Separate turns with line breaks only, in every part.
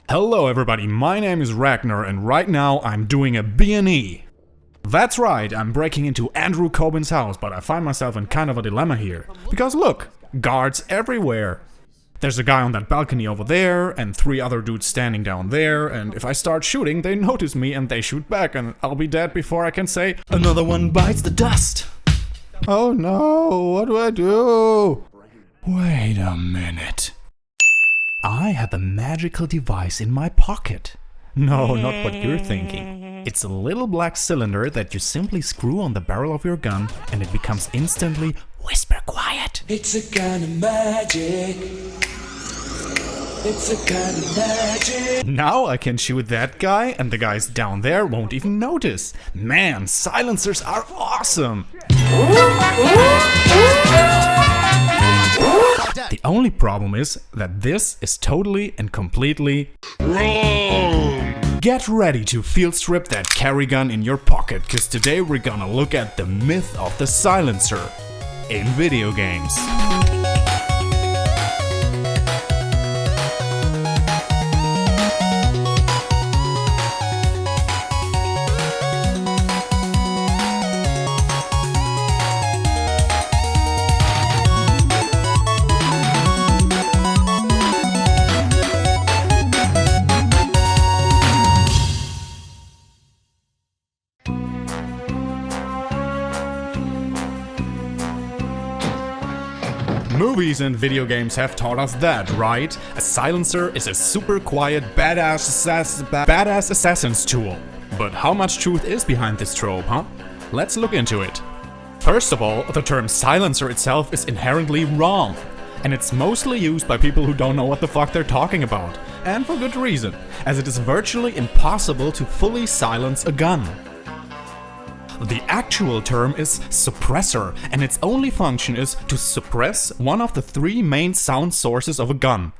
Hello everybody, my name is Ragnar and right now I'm doing a B&E. That's right, I'm breaking into Andrew Coben's house, but I find myself in kind of a dilemma here. Because look, guards everywhere. There's a guy on that balcony over there, and 3 other dudes standing down there, and if I start shooting, they notice me and they shoot back, and I'll be dead before I can say, "Another one bites the dust." Oh no, what do I do? Wait a minute. I have a magical device in my pocket. No, not what you're thinking. It's a little black cylinder that you simply screw on the barrel of your gun and it becomes instantly whisper quiet.
It's a kind of magic. It's a kind of magic.
Now I can shoot that guy and the guys down there won't even notice. Man, silencers are awesome! The only problem is that this is totally and completely wrong. Get ready to field strip that carry gun in your pocket, cause today we're gonna look at the myth of the silencer in video games. Movies and video games have taught us that, right? A silencer is a super quiet, badass assassin's tool. But how much truth is behind this trope, huh? Let's look into it. First of all, the term silencer itself is inherently wrong. And it's mostly used by people who don't know what the fuck they're talking about. And for good reason, as it is virtually impossible to fully silence a gun. The actual term is suppressor, and its only function is to suppress one of the 3 main sound sources of a gun.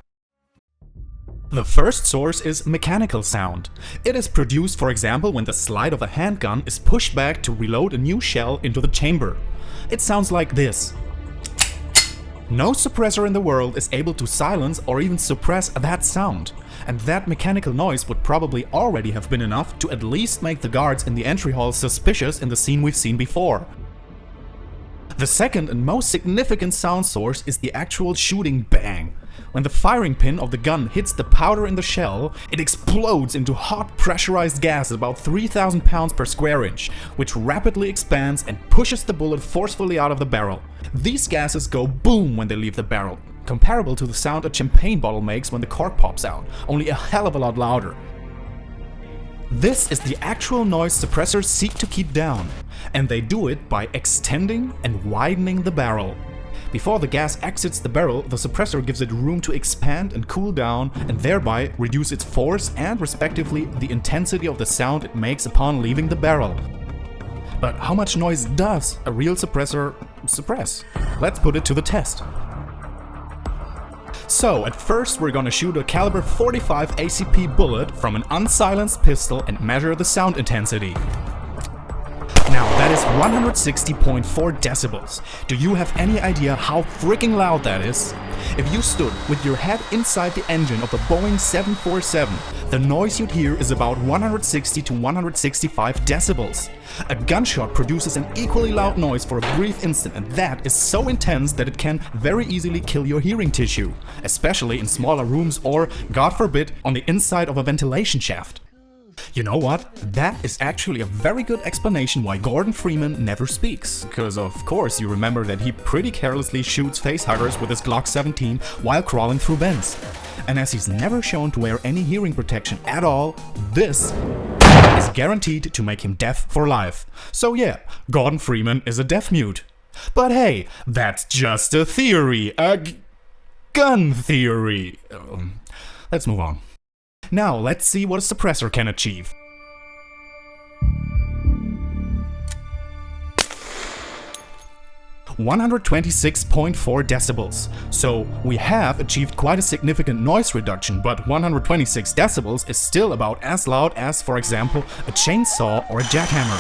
The first source is mechanical sound. It is produced, for example, when the slide of a handgun is pushed back to reload a new shell into the chamber. It sounds like this. No suppressor in the world is able to silence or even suppress that sound. And that mechanical noise would probably already have been enough to at least make the guards in the entry hall suspicious in the scene we've seen before. The second and most significant sound source is the actual shooting bang. When the firing pin of the gun hits the powder in the shell, it explodes into hot pressurized gas about 3,000 pounds per square inch, which rapidly expands and pushes the bullet forcefully out of the barrel. These gases go boom when they leave the barrel, comparable to the sound a champagne bottle makes when the cork pops out, only a hell of a lot louder. This is the actual noise suppressors seek to keep down, and they do it by extending and widening the barrel. Before the gas exits the barrel, the suppressor gives it room to expand and cool down and thereby reduce its force and respectively the intensity of the sound it makes upon leaving the barrel. But how much noise does a real suppressor suppress? Let's put it to the test. So, at first we're gonna shoot a caliber 45 ACP bullet from an unsilenced pistol and measure the sound intensity. Now that is 160.4 decibels. Do you have any idea how freaking loud that is? If you stood with your head inside the engine of a Boeing 747, the noise you'd hear is about 160 to 165 decibels. A gunshot produces an equally loud noise for a brief instant, and that is so intense that it can very easily kill your hearing tissue, especially in smaller rooms or, God forbid, on the inside of a ventilation shaft. You know what? That is actually a very good explanation why Gordon Freeman never speaks. Because of course you remember that he pretty carelessly shoots facehuggers with his Glock 17 while crawling through vents. And as he's never shown to wear any hearing protection at all, this is guaranteed to make him deaf for life. So yeah, Gordon Freeman is a deaf mute. But hey, that's just a theory. A gun theory. Let's move on. Now, let's see what a suppressor can achieve. (126.4 decibels). So, we have achieved quite a significant noise reduction, but 126 decibels is still about as loud as, for example, a chainsaw or a jackhammer.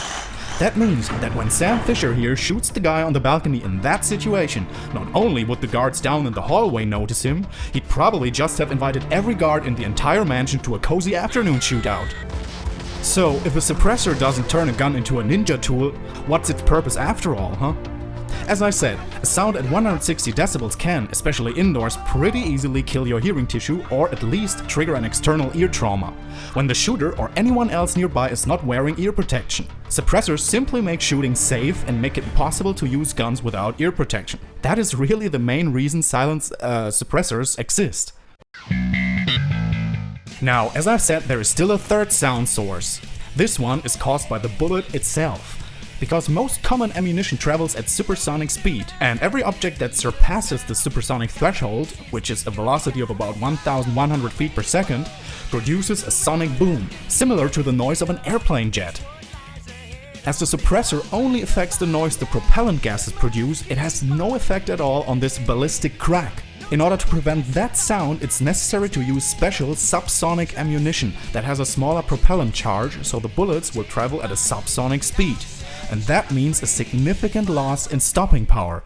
That means that when Sam Fisher here shoots the guy on the balcony in that situation, not only would the guards down in the hallway notice him, he'd probably just have invited every guard in the entire mansion to a cozy afternoon shootout. So, if a suppressor doesn't turn a gun into a ninja tool, what's its purpose after all, huh? As I said, a sound at 160 decibels can, especially indoors, pretty easily kill your hearing tissue or at least trigger an external ear trauma, when the shooter or anyone else nearby is not wearing ear protection. Suppressors simply make shooting safe and make it impossible to use guns without ear protection. That is really the main reason silence suppressors exist. Now, as I've said, there is still a third sound source. This one is caused by the bullet itself. Because most common ammunition travels at supersonic speed, and every object that surpasses the supersonic threshold, which is a velocity of about 1,100 feet per second, produces a sonic boom, similar to the noise of an airplane jet. As the suppressor only affects the noise the propellant gases produce, it has no effect at all on this ballistic crack. In order to prevent that sound, it's necessary to use special subsonic ammunition that has a smaller propellant charge, so the bullets will travel at a subsonic speed. And that means a significant loss in stopping power.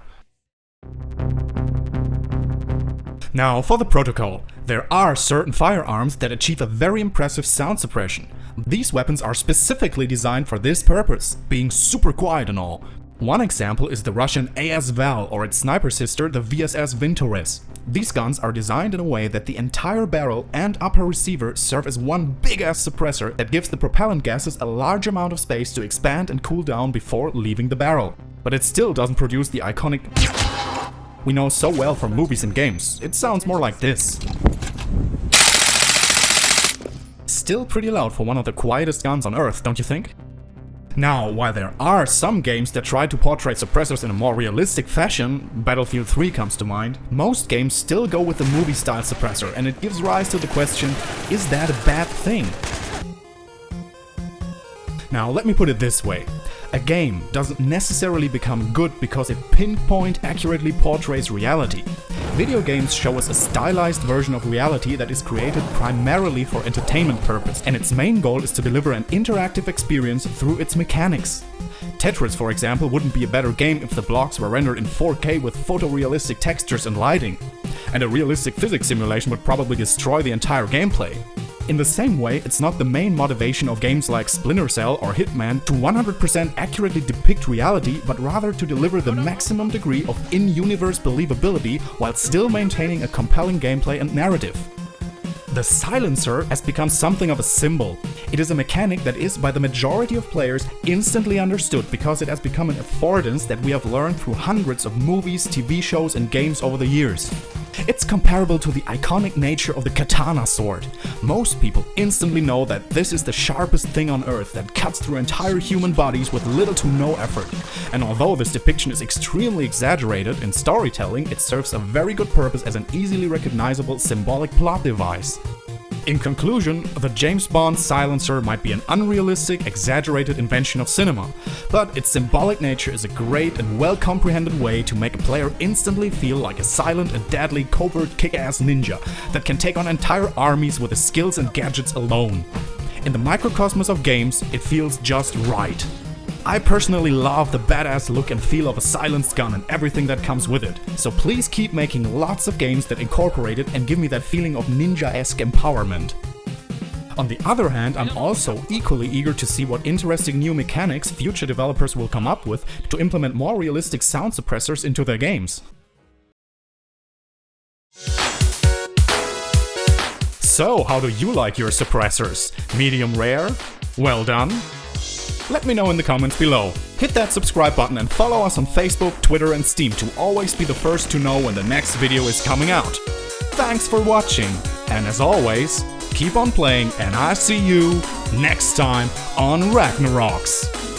Now for the protocol. There are certain firearms that achieve a very impressive sound suppression. These weapons are specifically designed for this purpose, being super quiet and all. One example is the Russian AS-Val or its sniper sister, the VSS Vintorez. These guns are designed in a way that the entire barrel and upper receiver serve as one big-ass suppressor that gives the propellant gases a large amount of space to expand and cool down before leaving the barrel. But it still doesn't produce the iconic we know so well from movies and games. It sounds more like this. Still pretty loud for one of the quietest guns on Earth, don't you think? Now, while there are some games that try to portray suppressors in a more realistic fashion, Battlefield 3 comes to mind, most games still go with the movie-style suppressor, and it gives rise to the question, is that a bad thing? Now, let me put it this way. A game doesn't necessarily become good because it pinpoint accurately portrays reality. Video games show us a stylized version of reality that is created primarily for entertainment purpose, and its main goal is to deliver an interactive experience through its mechanics. Tetris, for example, wouldn't be a better game if the blocks were rendered in 4K with photorealistic textures and lighting. And a realistic physics simulation would probably destroy the entire gameplay. In the same way, it's not the main motivation of games like Splinter Cell or Hitman to 100% accurately depict reality, but rather to deliver the maximum degree of in-universe believability while still maintaining a compelling gameplay and narrative. The silencer has become something of a symbol. It is a mechanic that is, by the majority of players, instantly understood because it has become an affordance that we have learned through hundreds of movies, TV shows and games over the years. It's comparable to the iconic nature of the katana sword. Most people instantly know that this is the sharpest thing on earth that cuts through entire human bodies with little to no effort. And although this depiction is extremely exaggerated in storytelling, it serves a very good purpose as an easily recognizable symbolic plot device. In conclusion, the James Bond silencer might be an unrealistic, exaggerated invention of cinema, but its symbolic nature is a great and well-comprehended way to make a player instantly feel like a silent and deadly covert kick-ass ninja that can take on entire armies with his skills and gadgets alone. In the microcosmos of games, it feels just right. I personally love the badass look and feel of a silenced gun and everything that comes with it, so please keep making lots of games that incorporate it and give me that feeling of ninja-esque empowerment. On the other hand, I'm also equally eager to see what interesting new mechanics future developers will come up with to implement more realistic sound suppressors into their games. So, how do you like your suppressors? Medium rare? Well done? Let me know in the comments below. Hit that subscribe button and follow us on Facebook, Twitter and Steam to always be the first to know when the next video is coming out. Thanks for watching, and as always, keep on playing and I see you next time on RagnarRox.